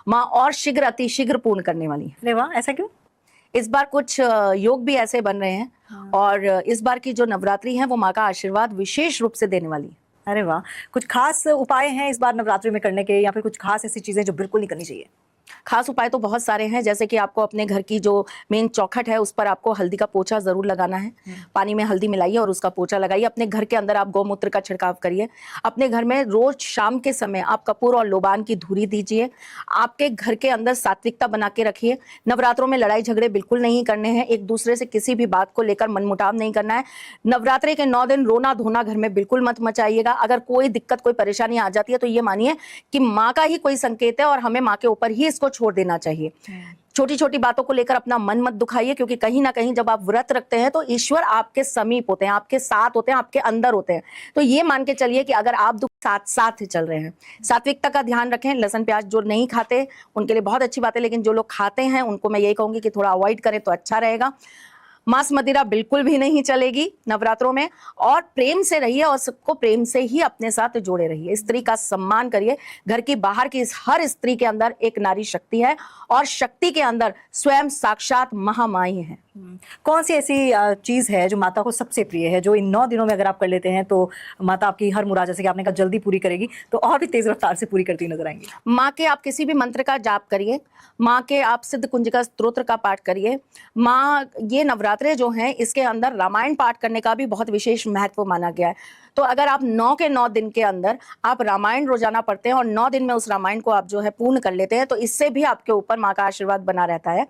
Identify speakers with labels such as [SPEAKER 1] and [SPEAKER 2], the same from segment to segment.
[SPEAKER 1] माँ और शीघ्र अतिशीघ्र पूर्ण करने वाली है।
[SPEAKER 2] अरे वाह, ऐसा क्यों?
[SPEAKER 1] इस बार कुछ योग भी ऐसे बन रहे हैं और इस बार की जो नवरात्रि है वो माँ का आशीर्वाद विशेष रूप से देने वाली है।
[SPEAKER 2] अरे वाह, कुछ खास उपाय हैं इस बार नवरात्रि में करने के, या फिर कुछ खास ऐसी चीजें जो बिल्कुल नहीं करनी चाहिए?
[SPEAKER 1] खास उपाय तो बहुत सारे हैं, जैसे कि आपको अपने घर की जो मेन चौखट है उस पर आपको हल्दी का पोछा जरूर लगाना है। पानी में हल्दी मिलाइए और उसका पोछा लगाइए। अपने घर के अंदर आप गौमूत्र का छिड़काव करिए। अपने घर में रोज शाम के समय आप कपूर और लोबान की धूरी दीजिए। आपके घर के अंदर सात्विकता बना के रखिए। नवरात्रों में लड़ाई झगड़े बिल्कुल नहीं करने हैं, एक दूसरे से किसी भी बात को लेकर मनमुटाव नहीं करना है। नवरात्रि के 9 दिन रोना धोना घर में बिल्कुल मत मचाइएगा। अगर कोई दिक्कत कोई परेशानी आ जाती है तो ये मानिए कि माँ का ही कोई संकेत है और हमें माँ के ऊपर ही इसको छोड़ देना चाहिए। छोटी छोटी बातों को लेकर अपना मन मत दुखाइए, क्योंकि कहीं ना कहीं जब आप व्रत रखते हैं तो ईश्वर आपके समीप होते हैं, आपके साथ होते हैं, आपके अंदर होते हैं। तो ये मान के चलिए कि अगर आप साथ साथ ही चल रहे हैं। सात्विकता का ध्यान रखें। लहसुन प्याज जो नहीं खाते उनके लिए बहुत अच्छी बात है, लेकिन जो लोग खाते हैं उनको मैं यही कहूंगी कि थोड़ा अवॉइड करें तो अच्छा रहेगा। मांस मदिरा बिल्कुल भी नहीं चलेगी नवरात्रों में। और प्रेम से रहिए और सबको प्रेम से ही अपने साथ जोड़े रहिए। स्त्री का सम्मान करिए। घर की बाहर की हर स्त्री के अंदर एक नारी शक्ति है और शक्ति के अंदर स्वयं साक्षात महामाई है।
[SPEAKER 2] कौन सी ऐसी चीज है जो माता को सबसे प्रिय है, जो इन 9 दिनों में अगर आप कर लेते हैं तो माता आपकी हर मुराद, जैसे कि आपने कहा, जल्दी पूरी करेगी, तो और भी तेज रफ्तार से पूरी करती नजर आएंगी?
[SPEAKER 1] माँ के आप किसी भी मंत्र का जाप करिए। माँ के आप सिद्ध कुंजिका स्तोत्र का पाठ करिए। माँ ये नवरात्रे जो हैं इसके अंदर रामायण पाठ करने का भी बहुत विशेष महत्व माना गया है। तो अगर आप 9 के 9 दिन के अंदर आप रामायण रोजाना पढ़ते हैं और 9 दिन में उस रामायण को आप जो है पूर्ण कर लेते हैं तो इससे भी आपके ऊपर माँ का आशीर्वाद बना रहता है।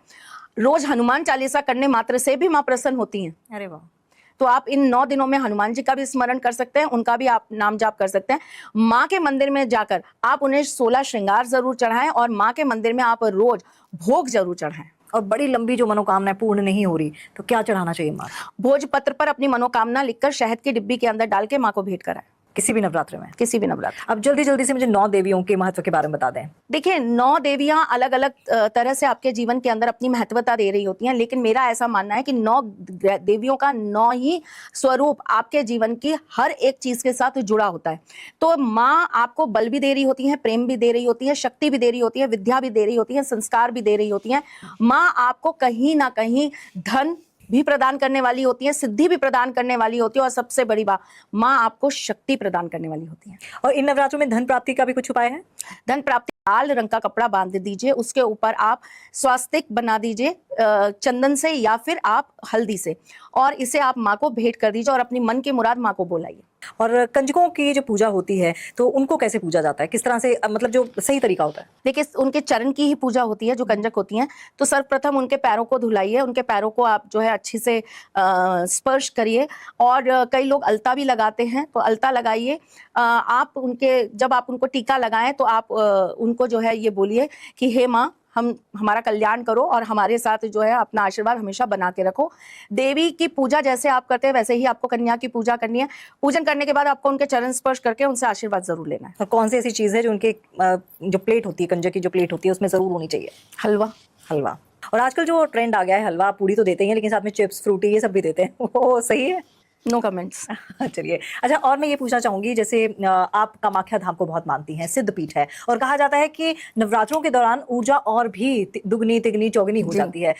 [SPEAKER 1] रोज हनुमान चालीसा करने मात्र से भी माँ प्रसन्न होती हैं।
[SPEAKER 2] अरे वाह।
[SPEAKER 1] तो आप इन 9 दिनों में हनुमान जी का भी स्मरण कर सकते हैं, उनका भी आप नाम जाप कर सकते हैं। माँ के मंदिर में जाकर आप उन्हें 16 श्रृंगार जरूर चढ़ाएं और माँ के मंदिर में आप रोज भोग जरूर चढ़ाएं।
[SPEAKER 2] और बड़ी लंबी जो मनोकामना पूर्ण नहीं हो रही तो क्या चढ़ाना चाहिए माँ?
[SPEAKER 1] भोजपत्र पर अपनी मनोकामना लिखकर शहद की डिब्बी के अंदर डाल के माँ को भेंट कराएं।
[SPEAKER 2] किसी भी नवरात्र में?
[SPEAKER 1] किसी भी नवरात्र।
[SPEAKER 2] अब जल्दी जल्दी से मुझे 9 देवियों के महत्व के बारे में बता दें।
[SPEAKER 1] देखिए 9 देवियां अलग अलग तरह से आपके जीवन के अंदर अपनी महत्वता दे रही होती हैं, लेकिन मेरा ऐसा मानना है कि 9 देवियों का 9 ही स्वरूप आपके जीवन की हर एक चीज के साथ जुड़ा होता है। तो माँ आपको बल भी दे रही होती है, प्रेम भी दे रही होती है, शक्ति भी दे रही होती है, विद्या भी दे रही होती है, संस्कार भी दे रही होती है। माँ आपको कहीं ना कहीं धन भी प्रदान करने वाली होती है, सिद्धि भी प्रदान करने वाली होती है और सबसे बड़ी बात, माँ आपको शक्ति प्रदान करने वाली होती है।
[SPEAKER 2] और इन नवरात्रों में धन प्राप्ति का भी कुछ उपाय है?
[SPEAKER 1] धन प्राप्ति, लाल रंग का कपड़ा बांध दीजिए, उसके ऊपर आप स्वास्तिक बना दीजिए चंदन से या फिर आप हल्दी से, और इसे आप माँ को भेंट कर दीजिए और अपनी मन की मुराद माँ को बोलाइए।
[SPEAKER 2] और कंजकों की जो पूजा होती है तो उनको कैसे पूजा जाता है, किस तरह से, मतलब जो सही तरीका होता है?
[SPEAKER 1] देखिए उनके चरण की ही पूजा होती है जो कंजक होती हैं। तो सर्वप्रथम उनके पैरों को धुलाइए, उनके पैरों को आप जो है अच्छे से स्पर्श करिए। और कई लोग अलता भी लगाते हैं, तो अलता लगाइए। आप उनके, जब आप उनको टीका लगाएं तो आप उनको जो है ये बोलिए कि हे माँ, हमारा कल्याण करो और हमारे साथ जो है अपना आशीर्वाद हमेशा बना के रखो। देवी की पूजा जैसे आप करते हैं वैसे ही आपको कन्या की पूजा करनी है। पूजन करने के बाद आपको उनके चरण स्पर्श करके उनसे आशीर्वाद जरूर लेना है।
[SPEAKER 2] और कौन सी ऐसी चीज है जो उनके जो प्लेट होती है, कंजक की जो प्लेट होती है, उसमें जरूर होनी चाहिए?
[SPEAKER 1] हलवा।
[SPEAKER 2] हलवा। और आजकल जो ट्रेंड आ गया है, हलवा पूड़ी तो देते ही हैं लेकिन साथ में चिप्स, फ्रूटी, ये सब भी देते हैं, वो सही है?
[SPEAKER 1] No comments.
[SPEAKER 2] चलिए, अच्छा, और मैं ये पूछना चाहूंगी, जैसे आप कामाख्या धाम को बहुत मानती हैं, सिद्ध पीठ है, और कहा जाता है कि नवरात्रों के दौरान ऊर्जा और भी दुगनी तिगनी चौगनी हो जाती है,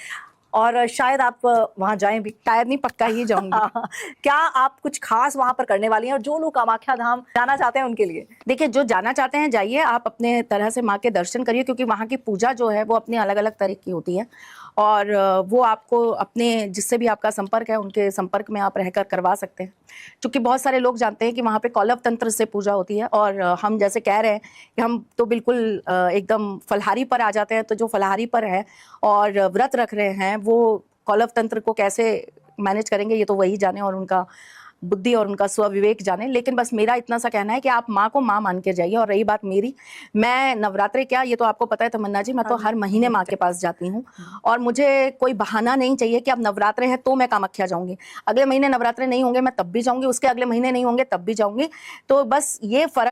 [SPEAKER 2] और शायद आप वहां जाएं भी।
[SPEAKER 1] शायद नहीं, पक्का ही जाऊंगी।
[SPEAKER 2] क्या आप कुछ खास वहां पर करने वाली हैं, और जो लोग कामाख्या धाम जाना चाहते हैं उनके लिए?
[SPEAKER 1] देखिए जो जाना चाहते हैं जाइए, आप अपने तरह से माँ के दर्शन करिए, क्योंकि वहाँ की पूजा जो है वो अपनी अलग अलग तरह की होती है और वो आपको अपने जिससे भी आपका संपर्क है उनके संपर्क में आप रहकर करवा सकते हैं। क्योंकि बहुत सारे लोग जानते हैं कि वहाँ पे कौलव तंत्र से पूजा होती है, और हम जैसे कह रहे हैं कि हम तो बिल्कुल एकदम फलाहारी पर आ जाते हैं। तो जो फलाहारी पर है और व्रत रख रहे हैं वो कौलव तंत्र को कैसे मैनेज करेंगे ये तो वही जाने और उनका बुद्धि और उनका स्वविवेक जाने। लेकिन बस मेरा इतना सा कहना है कि आप माँ को माँ मान के जाइए। और रही बात मेरी, मैं नवरात्रे क्या, ये तो आपको पता है तमन्ना जी, मैं तो हर महीने माँ के पास जाती हूँ और मुझे कोई बहाना नहीं चाहिए कि अब नवरात्रे है तो मैं कामाख्या जाऊंगी। अगले महीने नवरात्रे नहीं होंगे मैं तब भी जाऊंगी, उसके अगले महीने नहीं होंगे तब भी जाऊंगी। तो बस ये फर्क